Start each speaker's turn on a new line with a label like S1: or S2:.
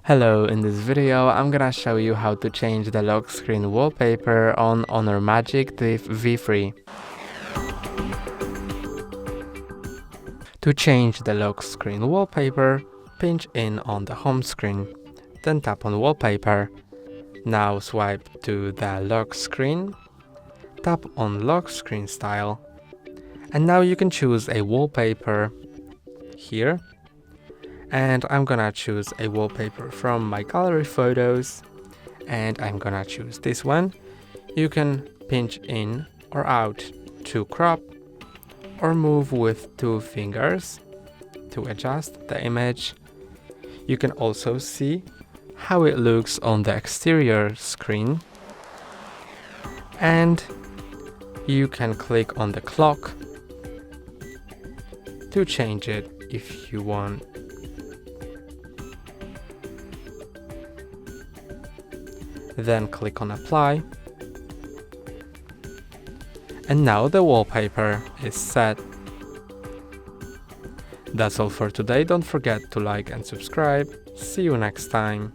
S1: Hello, in this video I'm gonna show you how to change the lock screen wallpaper on Honor Magic V3. To change the lock screen wallpaper, pinch in on the home screen, then tap on Wallpaper. Now swipe to the lock screen, tap on Lock Screen Style, and now you can choose a wallpaper here. And I'm gonna choose a wallpaper from my gallery photos, and I'm gonna choose this one. You can pinch in or out to crop or move with 2 fingers to adjust the image. You can also see how it looks on the exterior screen, and you can click on the clock to change it if you want. Then click on Apply. And now the wallpaper is set. That's all for today. Don't forget to like and subscribe. See you next time.